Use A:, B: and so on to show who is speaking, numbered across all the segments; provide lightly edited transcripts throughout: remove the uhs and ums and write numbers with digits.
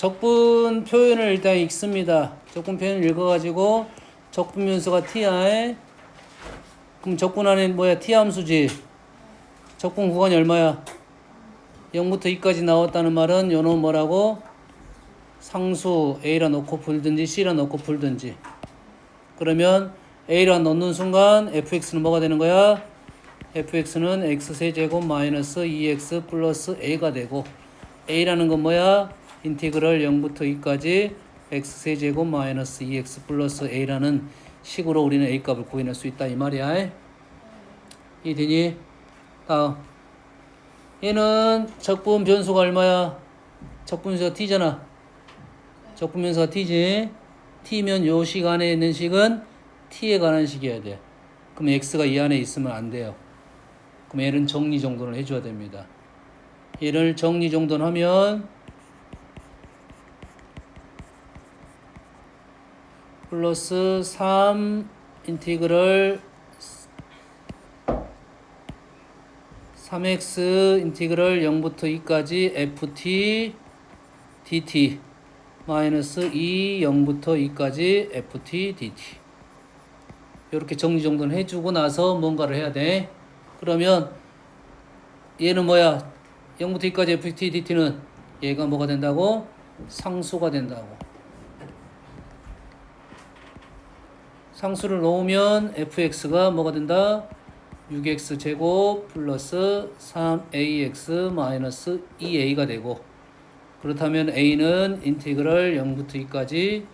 A: 적분 표현을 일단 읽습니다. 적분 표현을 읽어가지고 적분 변수가 t야. 그럼 적분 안에 뭐야? t 함수지. 적분 구간이 얼마야? 0부터 2까지 나왔다는 말은 요놈 뭐라고? 상수 a라 넣고 풀든지 c라 넣고 풀든지. 그러면 a라 넣는 순간 fx는 뭐가 되는 거야? fx는 x세제곱 마이너스 2x 플러스 a가 되고, a라는 건 뭐야? 인티그럴 0부터 2까지 x세제곱 마이너스 2x 플러스 a라는 식으로 우리는 a 값을 구해낼 수 있다 이 말이야. 이되니? 다음, 얘는 적분 변수가 얼마야? 적분 변수가 t잖아. 적분 변수가 t지. t면 요 식 안에 있는 식은 t에 관한 식이어야 돼. 그럼 x가 이 안에 있으면 안 돼요. 그럼 얘는 정리정돈을 해줘야 됩니다. 얘를 정리정돈하면 플러스 3 인티그럴 3x 인티그럴 0부터 2까지 ft dt 마이너스 2 0부터 2까지 ft dt. 이렇게 정리정돈 해주고 나서 뭔가를 해야 돼. 그러면 얘는 뭐야? 0부터 2까지 ft dt는 얘가 뭐가 된다고? 상수가 된다고. 상수를 놓으면 fx가 뭐가 된다? 6x 제곱 플러스 3ax 마이너스 2a가 되고, 그렇다면 a는 인티그럴 0부터 2까지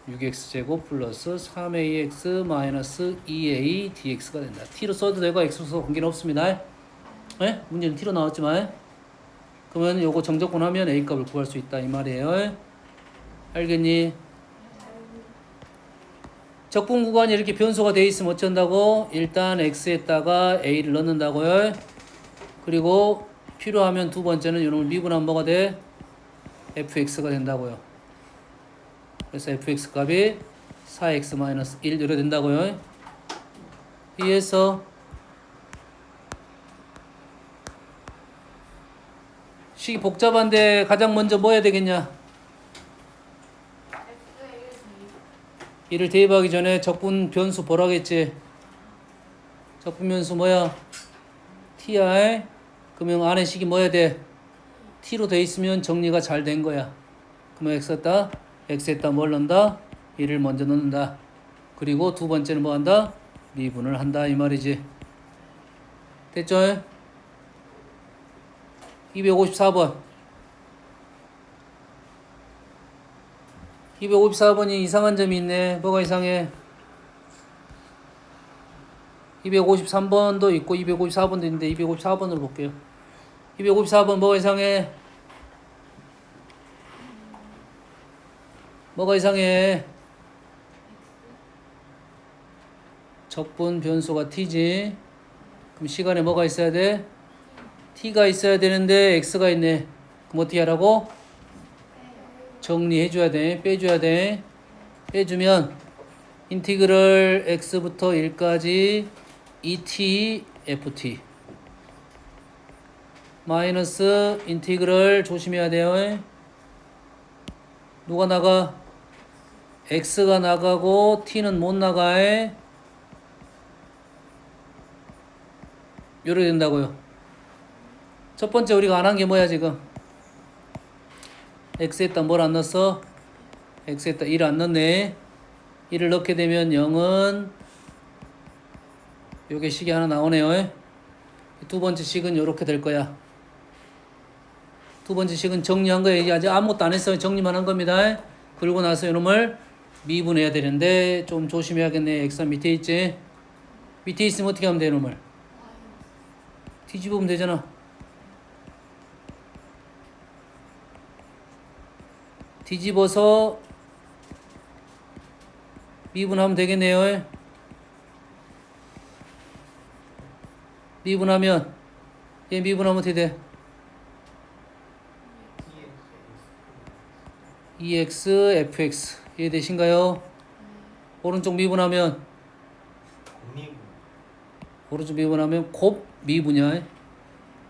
A: 6x 제곱 플러스 3ax 마이너스 2a dx가 된다. t로 써도 되고 x로 써도 관계는 없습니다. 네? 문제는 t로 나왔지만, 그러면 요거 정적분 하면 a 값을 구할 수 있다 이 말이에요. 알겠니? 적분 구간이 이렇게 변수가 돼 있으면 어쩐다고? 일단 x에다가 a를 넣는다고요. 그리고 필요하면 두 번째는 이놈을 미분하면 뭐가 돼? fx가 된다고요. 그래서 fx 값이 4x-1 이래 된다고요. 이해해서 식이 복잡한데 가장 먼저 뭐 해야 되겠냐? 이를 대입하기 전에 적분 변수 보라겠지. 적분 변수 뭐야? t야. 그러면 안에 식이 뭐야 돼? t로 돼 있으면 정리가 잘 된 거야. 그러면 x에다 뭘 넣는다? 1을 먼저 넣는다. 그리고 두 번째는 뭐 한다? 미분을 한다 이 말이지. 됐죠? 254번. 254번이 이상한 점이 있네. 뭐가 이상해? 253번도 있고 254번도 있는데 254번으로 볼게요. 254번 뭐가 이상해? 뭐가 이상해? 적분 변수가 t지. 그럼 시간에 뭐가 있어야 돼? t가 있어야 되는데 x가 있네. 그럼 어떻게 하라고? 정리해줘야 돼. 빼줘야 돼. 빼주면 인티그럴 x부터 1까지 et ft 마이너스 인티그럴 조심해야 돼요. 누가 나가? x가 나가고 t는 못 나가. 이렇게 된다고요. 첫 번째 우리가 안 한 게 뭐야 지금? x에다 뭘 안 넣었어? x에다 1 안 넣네. 1을 넣게 되면 0은 요게 식이 하나 나오네요. 두 번째 식은 요렇게 될 거야. 두 번째 식은 정리한 거예요. 이제 아직 아무것도 안 했어요. 정리만 한 겁니다. 그리고 나서 이놈을 미분해야 되는데 좀 조심해야겠네. x가 밑에 있지. 밑에 있으면 어떻게 하면 돼 이놈을? 뒤집으면 되잖아. 뒤집어서 미분하면 되겠네요. 미분하면 얘 미분하면 어떻게 돼? 2x fx 이해되신가요? 오른쪽 미분하면 오른쪽 미분하면 곱 미분이야.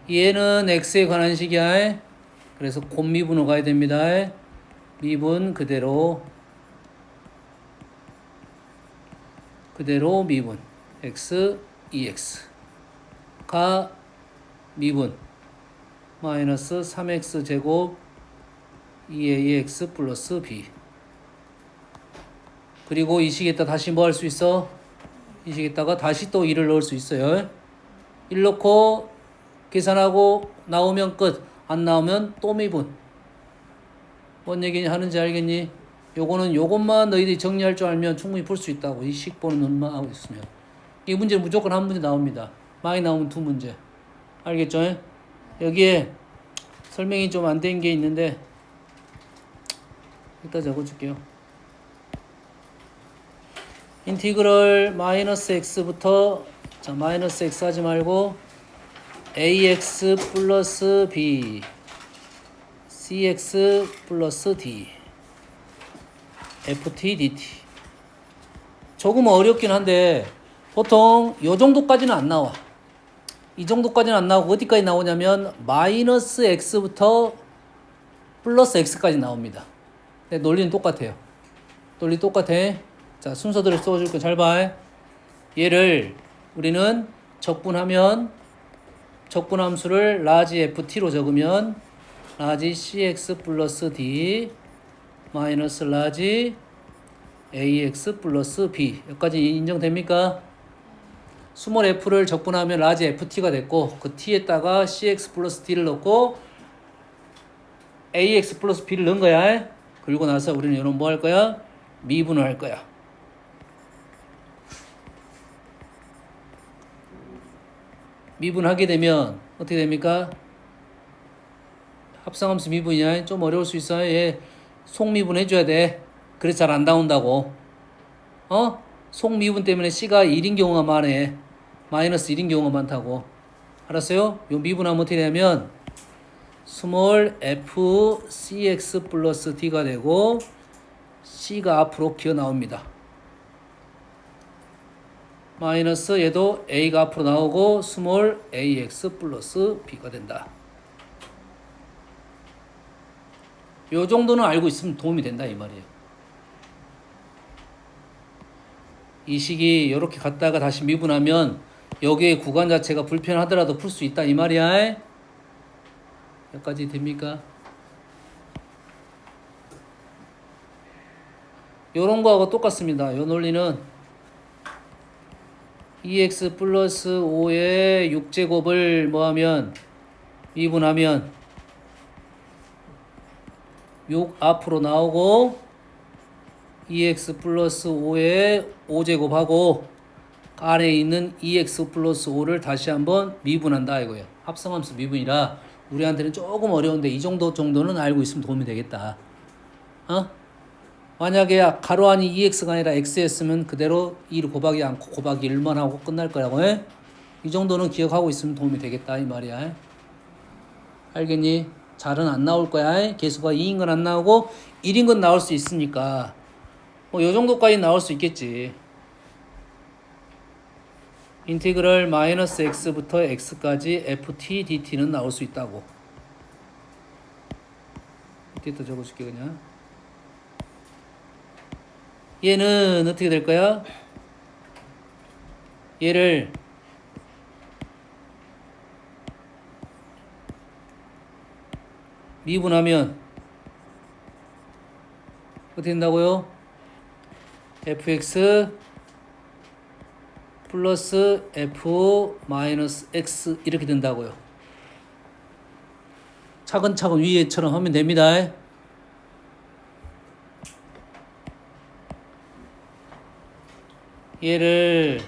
A: 얘는 x에 관한 식이야. 그래서 곱 미분으로 가야 됩니다. 미분 그대로 미분 x 2x가 미분 마이너스 3x 제곱 2ax 플러스 b. 그리고 이 식에다 다시 뭐 할 수 있어? 이 식에다가 다시 또 1을 넣을 수 있어요. 1 넣고 계산하고 나오면 끝. 안 나오면 또 미분. 뭔 얘기 하는지 알겠니? 요거는 요것만 너희들이 정리할 줄 알면 충분히 풀 수 있다고. 이 식 보는 눈만 하고 있으면. 이 문제는 무조건 한 문제 나옵니다. 많이 나오면 두 문제. 알겠죠? 여기에 설명이 좀 안 된 게 있는데 이따 적어줄게요. 인티그럴 마이너스 x부터 자 마이너스 x 하지 말고 ax 플러스 b cx 플러스 d ft dt. 조금 어렵긴 한데 보통 요 정도까지는 안 나와. 이 정도까지는 안 나오고 어디까지 나오냐면 마이너스 x부터 플러스 x까지 나옵니다. 근데 논리는 똑같아요. 논리 똑같아. 자, 순서대로 써줄 거 잘 봐. 얘를 우리는 적분하면 적분함수를 라지 ft로 적으면 라지 cx 플러스 d 마이너스 라지 ax 플러스 b. 여기까지 인정됩니까? 스몰 f를 적분하면 라지 ft가 됐고 그 t에다가 cx 플러스 d를 넣고 ax 플러스 b를 넣은 거야. 그리고 나서 우리는 이런 뭐 할 거야? 미분을 할 거야. 미분하게 되면 어떻게 됩니까? 합성함수 미분이야. 좀 어려울 수 있어요. 얘 속미분 해줘야 돼. 그래서 잘 안 나온다고. 속미분 때문에 C가 1인 경우가 많아. 마이너스 1인 경우가 많다고. 알았어요? 요 미분하면 어떻게 되냐면 스몰 f cx 플러스 d가 되고 C가 앞으로 기어 나옵니다. 마이너스 얘도 a가 앞으로 나오고 스몰 ax 플러스 b가 된다. 요 정도는 알고 있으면 도움이 된다 이 말이에요. 이 식이 이렇게 갔다가 다시 미분하면 여기에 구간 자체가 불편하더라도 풀 수 있다 이 말이야. 여기까지 됩니까? 요런 거하고 똑같습니다. 요 논리는 2x 플러스 5의 6제곱을 뭐하면 미분하면 6 앞으로 나오고 2x 플러스 5의 5제곱하고 안에 있는 2x 플러스 5를 다시 한번 미분한다 이거예요. 합성함수 미분이라 우리한테는 조금 어려운데 이 정도는 알고 있으면 도움이 되겠다. 만약에 가로 안이 2x가 아니라 x였으면 그대로 2를 곱하기 않고 곱하기 1만 하고 끝날 거라고 해. 이 정도는 기억하고 있으면 도움이 되겠다 이 말이야. 알겠니? 잘은 안 나올 거야. 개수가 2인 건 안 나오고 1인 건 나올 수 있으니까 뭐 요 정도까지 나올 수 있겠지. 인티그럴 마이너스 x부터 x까지 ft dt는 나올 수 있다고. 이때부터 적어줄게 그냥. 얘는 어떻게 될 거야? 얘를 미분하면 어떻게 된다고요? fx 플러스 f 마이너스 x 이렇게 된다고요. 차근차근 위에처럼 하면 됩니다. 얘를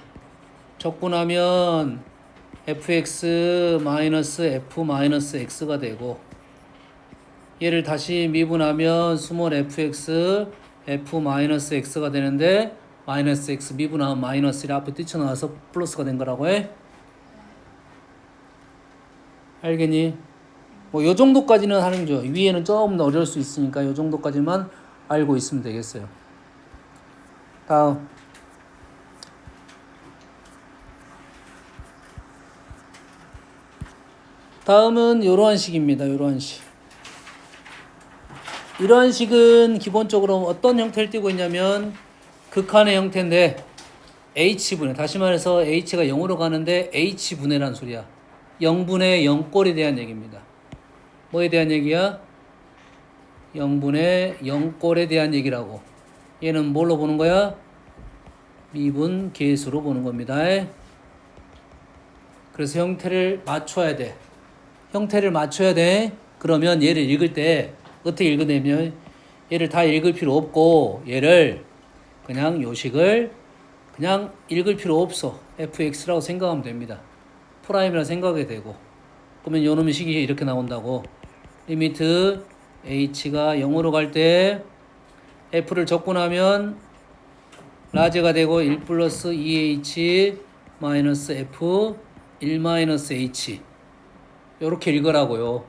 A: 적분하면 fx 마이너스 f 마이너스 x가 되고 얘를 다시 미분하면 스몰 fx f 마이너스 x가 되는데 마이너스 x 미분하면 마이너스를 앞에 뛰쳐나와서 플러스가 된 거라고 해. 알겠니? 뭐 요 정도까지는 하는 거. 위에는 조금 더 어려울 수 있으니까 요 정도까지만 알고 있으면 되겠어요. 다음은 요러한 식입니다. 요러한 식. 이러한 식은 기본적으로 어떤 형태를 띠고 있냐면 극한의 형태인데 h분해, 다시 말해서 h가 0으로 가는데 h분해란 소리야. 0분의 0꼴에 대한 얘기입니다. 뭐에 대한 얘기야? 0분의 0꼴에 대한 얘기라고. 얘는 뭘로 보는 거야? 미분 계수로 보는 겁니다. 그래서 형태를 맞춰야 돼. 형태를 맞춰야 돼. 그러면 얘를 읽을 때 어떻게 읽으냐면 얘를 다 읽을 필요 없고 얘를 그냥 요식을 그냥 읽을 필요 없어. fx라고 생각하면 됩니다. 프라임이라 생각이 되고. 그러면 요놈의 식이 이렇게 나온다고. 리미트 h가 0으로 갈 때 f를 적분하면 라지가 되고 1 플러스 2h 마이너스 f 1 마이너스 h 요렇게 읽으라고요.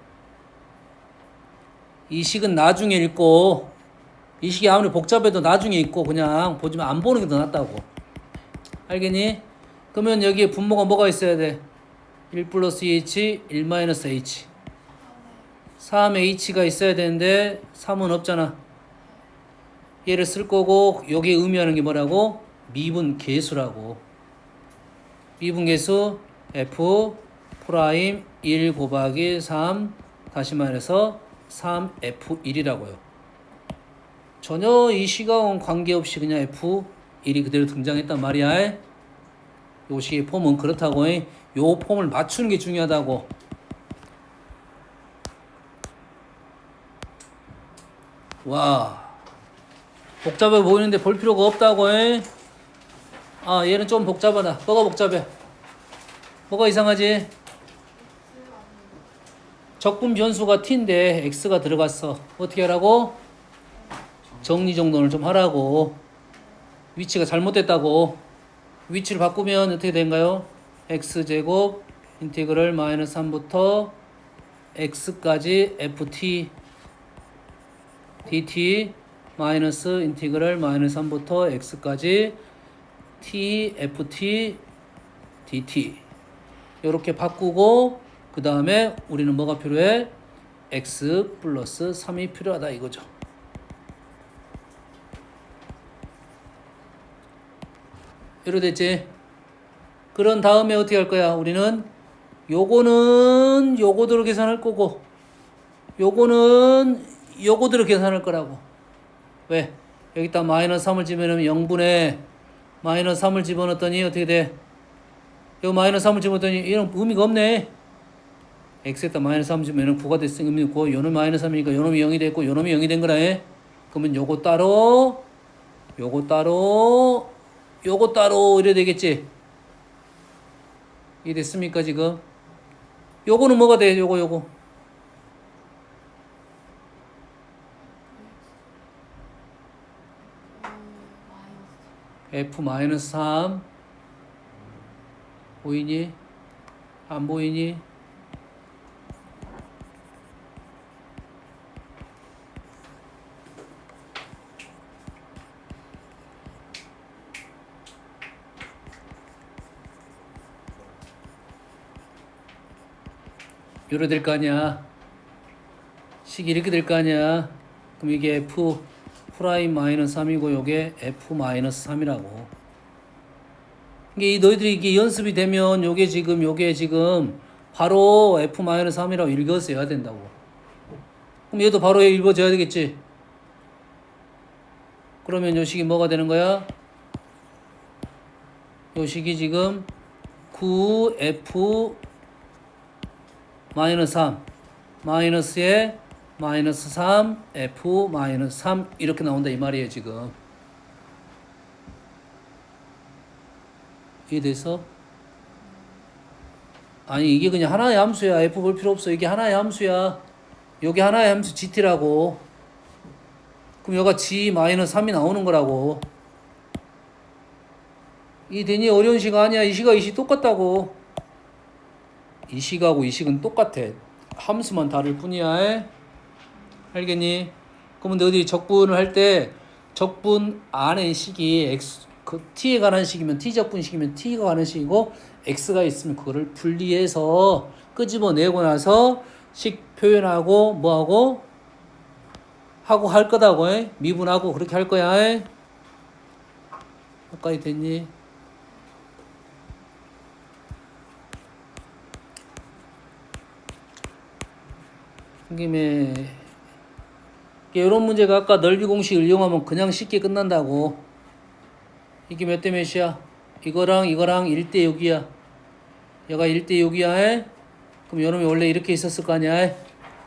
A: 이 식은 나중에 읽고 이 식이 아무리 복잡해도 나중에 읽고 그냥 보지만 안 보는 게 더 낫다고. 알겠니? 그러면 여기에 분모가 뭐가 있어야 돼? 1 플러스 2h 1 마이너스 h 3h가 있어야 되는데 3은 없잖아. 얘를 쓸 거고 여기에 의미하는 게 뭐라고? 미분 계수라고. 미분 계수 f 프라임 1 곱하기 3 다시 말해서 3f1이라고요. 전혀 이 시각은 관계없이 그냥 f1이 그대로 등장했단 말이야. 요 식의 폼은 그렇다고. 요 폼을 맞추는 게 중요하다고. 와, 복잡해 보이는데 볼 필요가 없다고. 아, 얘는 좀 복잡하다. 뭐가 복잡해? 뭐가 이상하지? 적분 변수가 t인데 x가 들어갔어. 어떻게 하라고? 정리정돈을 좀 하라고. 위치가 잘못됐다고. 위치를 바꾸면 어떻게 된가요? x제곱 인티그럴 마이너스 3부터 x까지 ft dt 마이너스 인티그럴 마이너스 3부터 x까지 t ft dt 이렇게 바꾸고 그 다음에 우리는 뭐가 필요해? x 플러스 3이 필요하다 이거죠. 이렇게 됐지? 그런 다음에 어떻게 할 거야? 우리는 요거는 요거대로 계산할 거고 요거는 요거대로 계산할 거라고. 왜? 여기다 마이너스 3을 집어넣으면 0분의 마이너스 3을 집어넣었더니 어떻게 돼? 요 마이너스 3을 집어넣었더니 이런 의미가 없네. x에다 마이너스 3 집으면 9가 됐으니 의미 없고 요놈이 마이너스 3이니까 요놈이 0이 됐고 요놈이 0이 된 거라 해. 그러면 요거 따로 요거 따로 요거 따로 이래 되겠지? 이해 됐습니까 지금? 요거는 뭐가 돼? 요거 f-3 보이니? 안 보이니? 이렇게 될 거 아니야. 식이 이렇게 될 거 아니야. 그럼 이게 f 프라임 마이너스 3이고 요게 f 마이너스 3이라고. 이게 너희들이 이게 연습이 되면 요게 지금 바로 f 마이너스 3이라고 읽었어야 된다고. 그럼 얘도 바로 읽어줘야 되겠지. 그러면 요 식이 뭐가 되는 거야? 요 식이 지금 9f 마이너스 3 마이너스에 마이너스 3 f 마이너스 3 이렇게 나온다 이 말이에요 지금. 이해돼서? 아니 이게 그냥 하나의 함수야. f 볼 필요 없어. 이게 하나의 함수야. 여기 하나의 함수 gt라고. 그럼 여기가 g 마이너스 3이 나오는 거라고. 이 되니 어려운 식 아니야. 이 식하고 이 식 똑같다고. 이 식하고 이 식은 똑같아. 함수만 다를 뿐이야. 알겠니? 그러면 너희들이 적분을 할 때 적분 안에 식이 x 그 t에 관한 식이면 t 적분 식이면 t가 관한 식이고 x가 있으면 그거를 분리해서 끄집어내고 나서 식 표현하고 뭐하고 하고 할 거다고. 미분하고 그렇게 할 거야. 가까이 됐니? 그 김에 이런 문제가 아까 넓이 공식을 이용하면 그냥 쉽게 끝난다고. 이게 몇 대 몇이야? 이거랑 1대 6이야. 얘가 1대 6이야. 그럼 요놈이 원래 이렇게 있었을 거 아니야.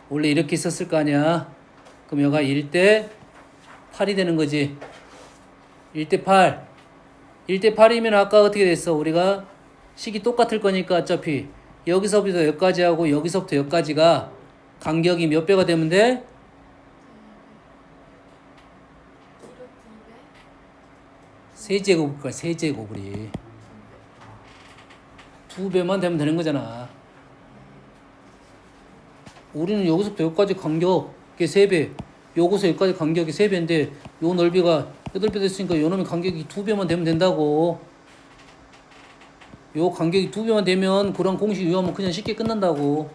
A: 원래 이렇게 있었을 거 아니야. 그럼 얘가 1대 8이 되는 거지. 1대 8. 1대 8이면 아까 어떻게 됐어? 우리가 식이 똑같을 거니까 어차피 여기서부터 여기까지 하고 여기서부터 여기까지가 간격이 몇 배가 되면 돼? 세제곱일까? 세제곱이 2배만 되면 되는 거잖아. 우리는 여기서부터 여기까지 간격이 3배, 여기서 여기까지 간격이 3배인데 요 넓이가 8배 됐으니까 요 놈의 간격이 2배만 되면 된다고. 요 간격이 2배만 되면 그런 공식 이용하면 그냥 쉽게 끝난다고.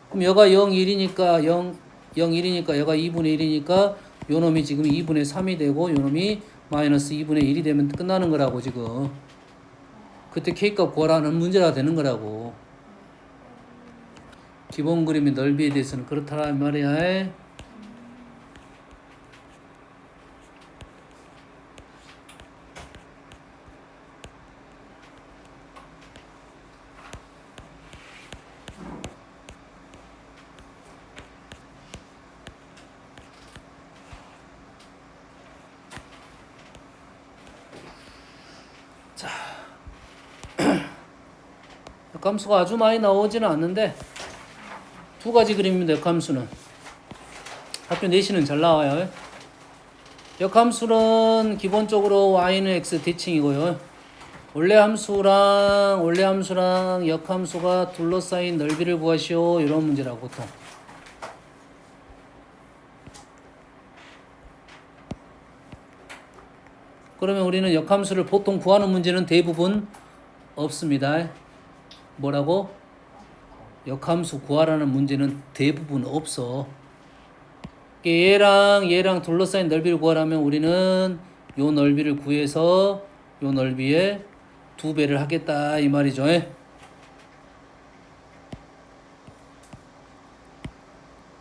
A: 그럼 여가 0, 1이니까 0, 1이니까 여가 2분의 1이니까 요 놈이 지금 2분의 3이 되고 요 놈이 마이너스 2분의 1이 되면 끝나는 거라고 지금. 그때 K값 구하라는 문제가 되는 거라고. 기본 그림의 넓이에 대해서는 그렇다란 말이야. 역함수가 아주 많이 나오지는 않는데 두 가지 그림입니다. 역함수는 학교 내신은 잘 나와요. 역함수는 기본적으로 y는 x 대칭이고요. 원래 함수랑 역함수가 둘러싸인 넓이를 구하시오. 이런 문제라고 보통. 그러면 우리는 역함수를 보통 구하는 문제는 대부분 없습니다. 뭐라고? 역함수 구하라는 문제는 대부분 없어. 얘랑 둘러싸인 넓이를 구하라면 우리는 요 넓이를 구해서 요 넓이에 2배를 하겠다 이 말이죠. 요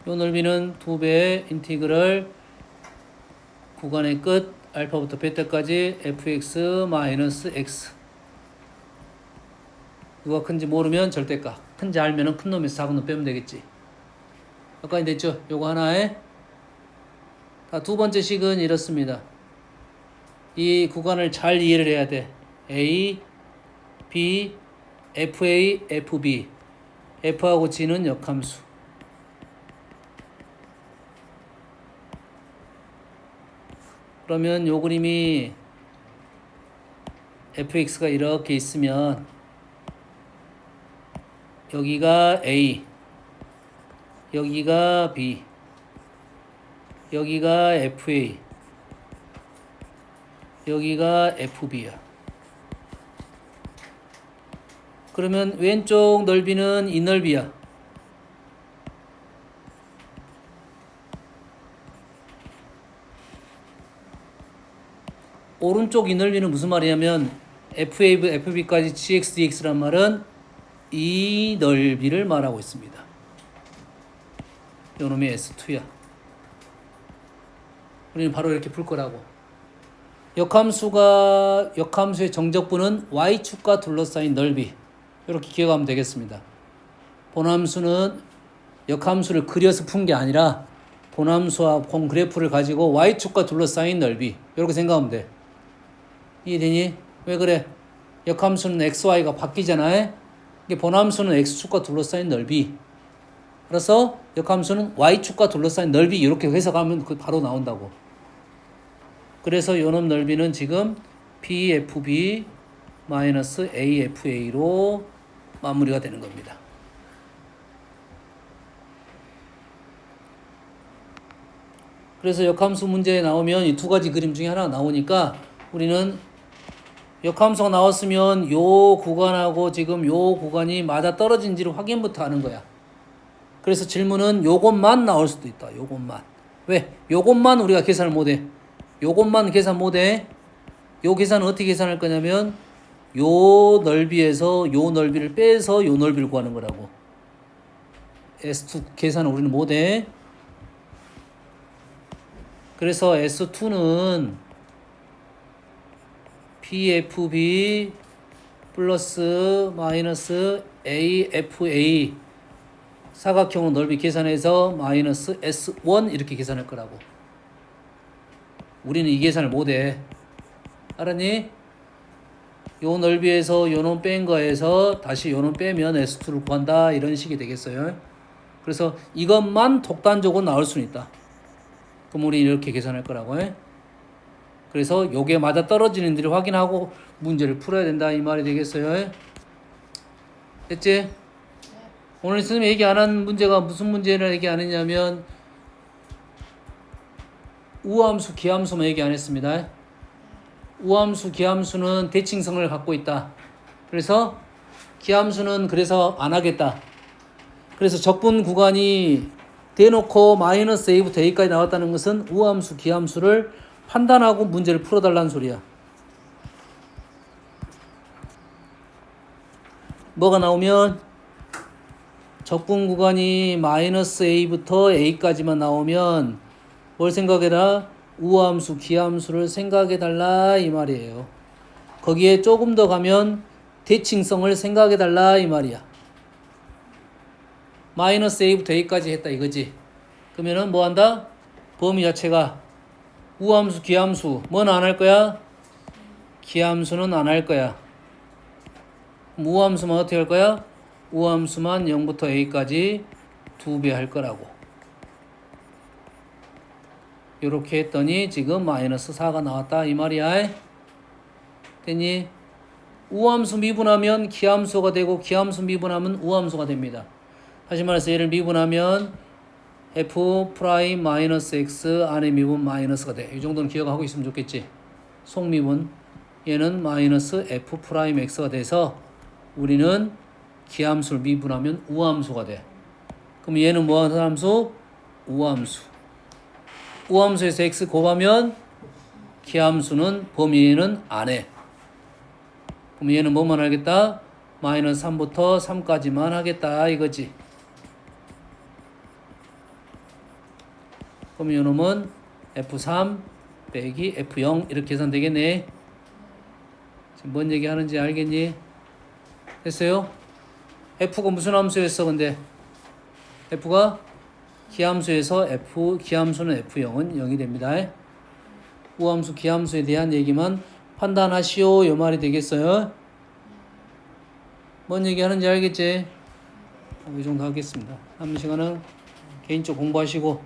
A: 넓이는 2배의 인티그럴 구간의 끝 알파부터 베타까지 fx 마이너스 x. 누가 큰지 모르면 절대값, 큰지 알면은 큰 놈에서 작은 놈 빼면 되겠지. 여기까지 됐죠? 요거 하나에. 두 번째 식은 이렇습니다. 이 구간을 잘 이해를 해야 돼. A, B, FA, FB. F하고 G는 역함수. 그러면 요 그림이 fx가 이렇게 있으면 여기가 A, 여기가 B, 여기가 FA, 여기가 FB야. 그러면 왼쪽 넓이는 이 넓이야. 오른쪽 이 넓이는 무슨 말이냐면 FA, FB까지 GX, DX란 말은 이 넓이를 말하고 있습니다. 요놈이 S2야. 우리는 바로 이렇게 풀 거라고. 역함수의 정적분은 Y축과 둘러싸인 넓이. 이렇게 기억하면 되겠습니다. 본함수는 역함수를 그려서 푼 게 아니라 본함수와 본 그래프를 가지고 Y축과 둘러싸인 넓이. 이렇게 생각하면 돼. 이해되니? 왜 그래? 역함수는 XY가 바뀌잖아. 본함수는 X축과 둘러싸인 넓이. 그래서 역함수는 Y축과 둘러싸인 넓이 이렇게 해석하면 그 바로 나온다고. 그래서 요놈 넓이는 지금 BFB 마이너스 AFA로 마무리가 되는 겁니다. 그래서 역함수 문제에 나오면 이 두 가지 그림 중에 하나가 나오니까 우리는 역함수가 나왔으면 요 구간하고 지금 요 구간이 맞아 떨어진지를 확인부터 하는 거야. 그래서 질문은 요것만 나올 수도 있다. 요것만. 왜? 요것만 우리가 계산을 못해. 요것만 계산 못해. 요 계산은 어떻게 계산할 거냐면 요 넓이에서 요 넓이를 빼서 요 넓이를 구하는 거라고. S2 계산은 우리는 못해. 그래서 S2는 PFB 플러스 마이너스 AFA 사각형 넓이 계산해서 마이너스 S1 이렇게 계산할 거라고. 우리는 이 계산을 못해. 알았니? 요 넓이에서 요 놈 뺀 거에서 다시 요 놈 빼면 S2를 구한다 이런 식이 되겠어요. 그래서 이것만 독단적으로 나올 수는 있다. 그럼 우리 이렇게 계산할 거라고. 그래서 요게 맞아 떨어지는지를 확인하고 문제를 풀어야 된다 이 말이 되겠어요. 됐지? 오늘 선생님이 얘기 안 한 문제가 무슨 문제를 얘기 안 했냐면 우함수, 기함수만 얘기 안 했습니다. 우함수, 기함수는 대칭성을 갖고 있다. 그래서 기함수는 그래서 안 하겠다. 그래서 적분 구간이 대놓고 마이너스 a부터 a까지 나왔다는 것은 우함수, 기함수를 판단하고 문제를 풀어달라는 소리야. 뭐가 나오면 적분 구간이 마이너스 a부터 a까지만 나오면 뭘 생각해라? 우함수, 기함수를 생각해달라 이 말이에요. 거기에 조금 더 가면 대칭성을 생각해달라 이 말이야. 마이너스 a부터 a까지 했다 이거지. 그러면은 뭐 한다? 범위 자체가 우함수, 기함수 뭐는 안 할 거야? 기함수는 안 할 거야. 우함수만 어떻게 할 거야? 우함수만 0부터 a까지 2배 할 거라고. 이렇게 했더니 지금 마이너스 4가 나왔다 이 말이야. 됐니? 우함수 미분하면 기함수가 되고 기함수 미분하면 우함수가 됩니다. 다시 말해서 얘를 미분하면 f 프라임 마이너스 x 안에 미분 마이너스가 돼. 이 정도는 기억하고 있으면 좋겠지. 속미분. 얘는 마이너스 f 프라임 x가 돼서 우리는 기함수를 미분하면 우함수가 돼. 그럼 얘는 뭐 하는 함수? 우함수. 우함수에서 x 곱하면 기함수는 범위에는 안 해. 그럼 얘는 뭐만 하겠다? 마이너스 3부터 3까지만 하겠다 이거지. 그럼 이놈은 F3 빼기 F0 이렇게 계산되겠네. 지금 뭔 얘기 하는지 알겠니? 됐어요? F가 무슨 함수였어 근데? F가 기함수에서 기함수는 F0은 0이 됩니다. 우함수, 기함수에 대한 얘기만 판단하시오 이 말이 되겠어요? 뭔 얘기 하는지 알겠지? 이 정도 하겠습니다. 남은 시간은 개인적 공부하시고